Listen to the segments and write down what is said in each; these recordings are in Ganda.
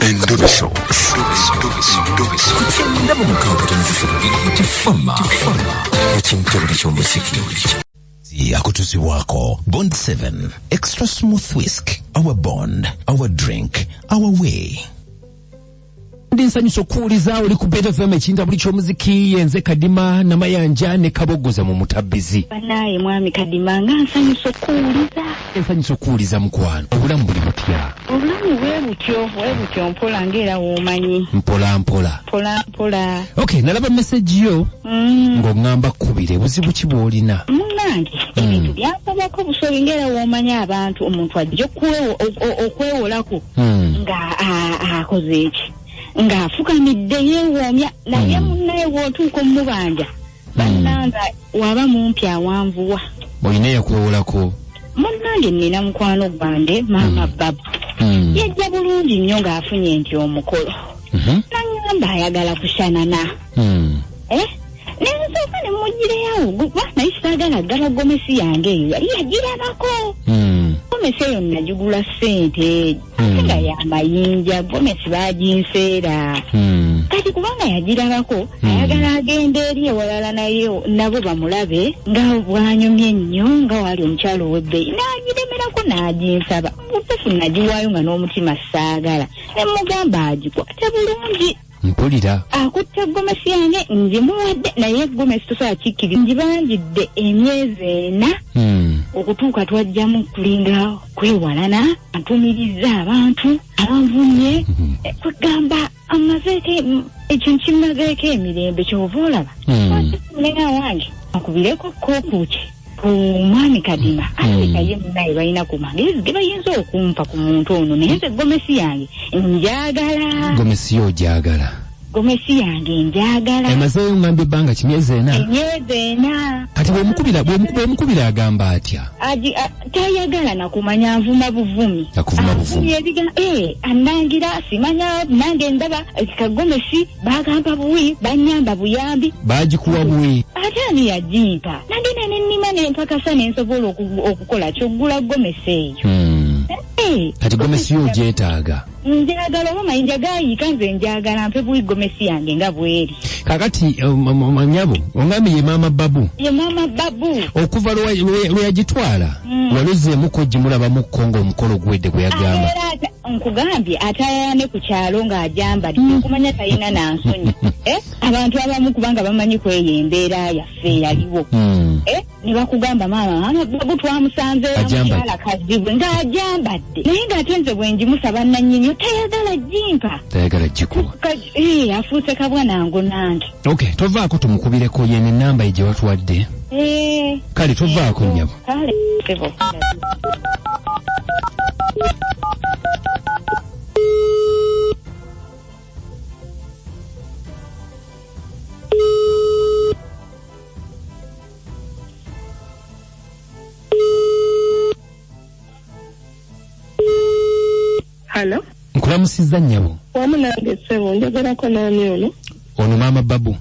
Endobeso. Kutenda mu mukaaga tifama. Ekintu ky'omuziki. Yakutuzibwako Bond 7 Extra Smooth Whisk. Our bond, our drink, our way. Nsanyuso kuuliza oli ku Beta FM ekinta buli ky'omuziki yenze Kadima na Mayanja ne Kabogoza mu mutabbizi. Banaye mwami Kadima nga nsanyuso kuuliza mukwano. Obulamu buli butya? Obulamu bwe mpola ngera womanyi. Mpola. Okay, nalaba message yo. Ng'ongamba kubire buzibu ki bw'olina? Munnange ebintu byasabako busobi ngera womanyi abantu omuntu ajja okwewolako nga akoze eki. Nga afukamidde yeewoomya naye munnaye bw'otuuka omubanja bannanga waba mumpi awanvuwa. Olina yakwewolako? Munnange nina mukwano gwange maama Babu. Yajja bulungi nnyo ng'afunye nti omukolo. Nangamba ayagala kusanana. Nensooka ne mmugireyo naye saagala gaba gomesi yange eyo yali yagirabako. Gomesi eyo nagigula ssente nga y'amayinja gomesi baaginseera. Kati kubanga yagirabako ayagala agende eri ewalala naye nabo bamulabe nga bwanyumye nnyo nga wali omukyalo ow'ebbeeyi n'agiremerako n'aginsaba. Butuufu nagiwaayo nga n'omutima saagala ne mugamba agikwate bulungi. Mpulira. Akutte gomesi yange ngimuwadde naye gomesi tosobola kikkiriza ngibanjidde emyezi 4 okutuuka twajjamu kulinga kwewalana antumiriza abantu abanvumye kugamba amazeeko ekintu kimazeeko emirembe kyova olaba mulenga wange akubireko kookuki ku mwami Kadima aleka ye munaye balina ku magezi ge bayinza okumpa ku muntu ono naye nze gomesi yange njagala. Gomesi yo gyagala? Gomesi yange njagala. Emazeeyo ngambye ebbanga kimyezi 4? Emyezi 4. Kati bw'omukubira agamba atya? Tayagala nakumanya nvuma buvumi. Nakuvuma buvumi? Anangira simanya nange ndaba kagomesi bagamba buwi banyamba buyambi. Bagikuwa buwi? Ate ani yagimpa nagenda nennima nempakasa nensobola okukola ky'oggula gomesi eyo. Kati gomesi yo gyetaaga? Njagala oba njagayiika nze njagala mpe buwi gomesi yange nga bweri. Kakati nyabo ongambye ye maama Babu? Ye maama Babu. Okuva lwe yagitwala waluzzeemuko gimulabamukko ng'omukolo guwedde gwe yagamba? Nkugambye atayane ku kyalo ng'ajambadde okumanya talina nansonyi. Abantu abamu kubanga bamanyi kweyo embeera yaffe yaliwo. Ne bakugamba maama Babu twamusanzeera mukyala kazibu ng'ajambadde naye ng'ate nze bwe ngimusaba nannyini tayagala jimpa. Tayagala jikuwa? Afuuse kabwana ngo nange. Okay, tovaako tumukubireko ye n'ennamba gye watuwadde. Kale tovaako nnyabo. Kale sebo. Hello? Nkulamusizza nnyabo. Wamu nange ssebo njogerako n'ani ono? Ono maama Babu?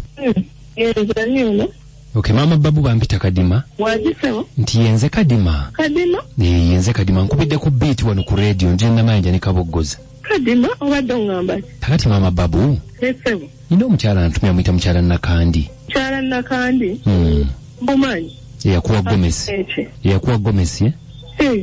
Yenze ani ono? Okay, maama Babu bampita Kadima. Waki ssebo? Nti yenze Kadima. Kadima? Yenze Kadima nkubidde ku beat wano ku radio nti Namayanja ne Kabogoza. Kadima obadde ongamba ki? Kakati maama Babu? Ssebo. Nina omukyala antumya amuyita mukyala Nakandi. Mukyala Nakandi? Bumanyi? Yakuwa gomesi. Yakuwa gomesi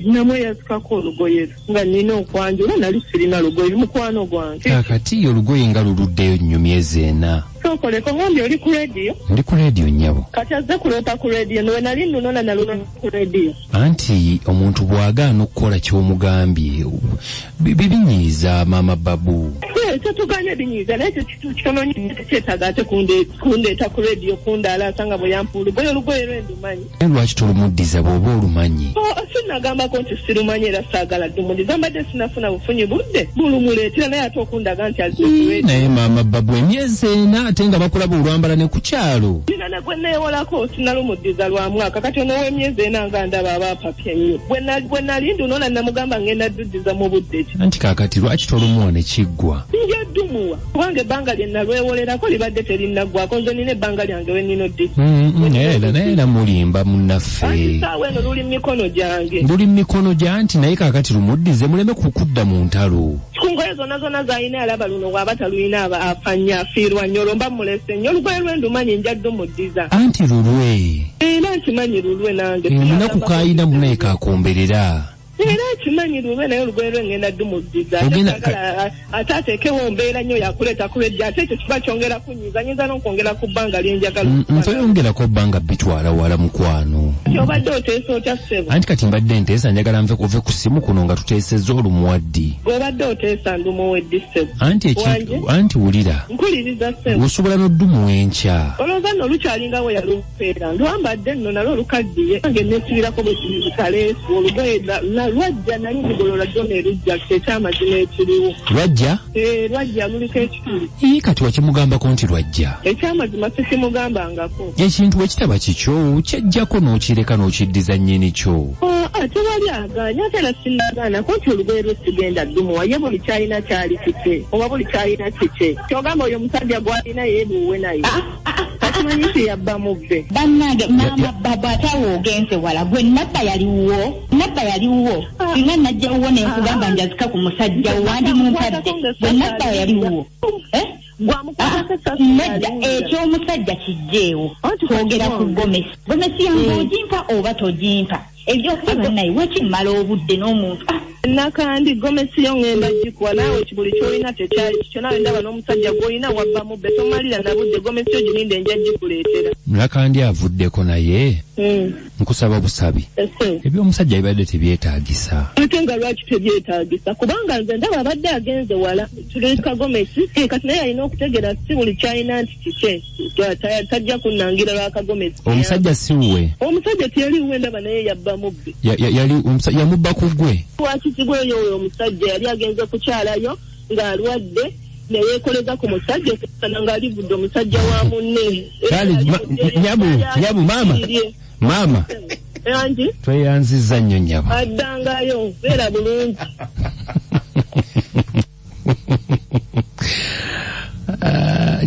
namwe yazikako olugoye nga nina okwanjula nali sirina lugoye mukwano gwange. Kakati olugoye nga luluddeyo nnyo myezi 4. Sokoleko ngambye oli ku radio? Ndi ku radio nnyabo. Kati azze kuloota ku radio nowe nali nnunona naluna ku radio. Anti omuntu bw'agaana okukola ky'omugambye bibinyiiza maama Babu. Tetuganye binyiiza naye kitono nnyo tekyetaaga ate kundeeta ku radio kundaalaasa nga bwe yampa olugoye lwendumanyi. Lwaki tolumuddiza bw'oba olumanyi? Sinagambako nti sirumanyi era saagala ddumuliza mbadde sinafuna bufunyi budde bulumuleetera naye ate okundaga nti azze ku radio. Naye maama Babu emyezi 4 ate nga bakulaba olwambala ne ku kyalo. Nina ne gwe neewolako sinalumuddiza lwa mwaka kati ono w'emyezi 4 nga ndaba abaapapya nnyo. Bwe nali ndunona namugamba ngenda dduddiza mu budde ki. Anti kaakati lwaki tolumuwa ne kiggwa? Nja ddumuwa kubanga ebbanga lye nalwewolerako libadde terinnagwako nze nina ebbanga lyange we nnino ddi. Naye era mulimba munnaffe. Anti saawa eno luli mu mikono gyange. Luli mu mikono gya anti naye kaakati lumuddize muleme kukudda mu ntalo. engoye zonna zalina alaba luno bw'aba talulina afanya afiirwa nnyo olwo mulese nnyo olugoye lwendumanyi njadde muddiza anti lulwe era nkimanyi lulwe nange munaku kayina munaye kakomberera era kimanyi lulwe naye olugoye lwe ngenda dumuddiza ate ateekewo mbeera nnyo yakuleeta kulejja ate ekyo kiba kyongera kunyiza nyinza n'okwongera ku bbanga lyenjagala toyongerako bbanga bitwala wala mukwano obadde oteesa otya ssebo anti kati mbadde nteesa njagala nve kuve ku simu kuno nga tuteesezza olumuwaddi gweobadde oteesa ndumuweddi ssebo anti wulira mpuliriza ssebo osobola n'oddumu enkya olowooza nno olukyalingawo yalupeera ndwambadde nno nalwo olukaddiye nange nesibirako bwe kaleesu olugoye lwajja nali ndigolola jona erujja ekyamazima ekiriwo lwajja luliko ekituli kati wakimugambako nti lwajja ekyamazima sikimugambangako ekintu bwe kitaba kikyo kyejjako n'okireka n'okiddiza nnyini kyo tewali agaanya ate era sinnagaanako nti olugoye lwe sigenda ddumuwa ye buli kyalina kyali kike oba buli kyalina kike kyogamba oyo omusajja gwalina yeebuuwe naye akimanyi nti yabba mubbe bannange maama baba atawo ogenze wala gwe nabba yaliwo singa najjawuwo nenkugamba njazika ku musajja wandi mumpadde gwe nabba yaliwo nedda ekyomusajja kijjeewo twogera ku gomesi yange ogimpa oba togimpa ebyosaba naye wakimala obudde n'omuntu nakandi gomesi yo ngenda gikuwa naawe buli kyolina tekyali kikyo nawe ndaba n'omusajja gwolina wabba mubbe tomalira nabudde gomesi yo gininde nja gikuleetera nakandi avuddeko naye nkusaba busabi ebyomusajja bibadde tebyetaagisa ate nga lwaki tebyetaagisa kubanga nze ndaba abadde agenze wala tuleeka gomesi kati naye alina okutegera si buli kyalina nti kike tajja kunnangira lwakagomesi omusajja siwe omusajja teyaliwe ndaba naye yabba mubbe yamubba ku gwe wakikigweyo oyo omusajja yali agenze kukyalayo ng'alwadde neyeekoleza ku musajja okusana ng'alivudde omusajja wa munne nyabu maama angi tweyanziza nnyo nyaba addangayo beera bulungi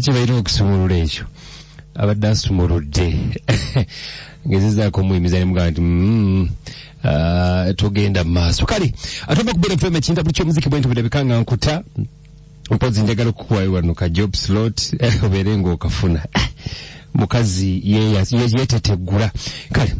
kibaire okusumulula ekyo abadde asumuludde ngezezaako muyimiza ne mugamba nti tugenda maaso kale atoba kubeera FM ekinta buli kyomuziki bwenti bulabikanga nkuta mpozi njagala okukuwayo wano ka job slot obeere ng'okafuna mukazi yeeteteggula kale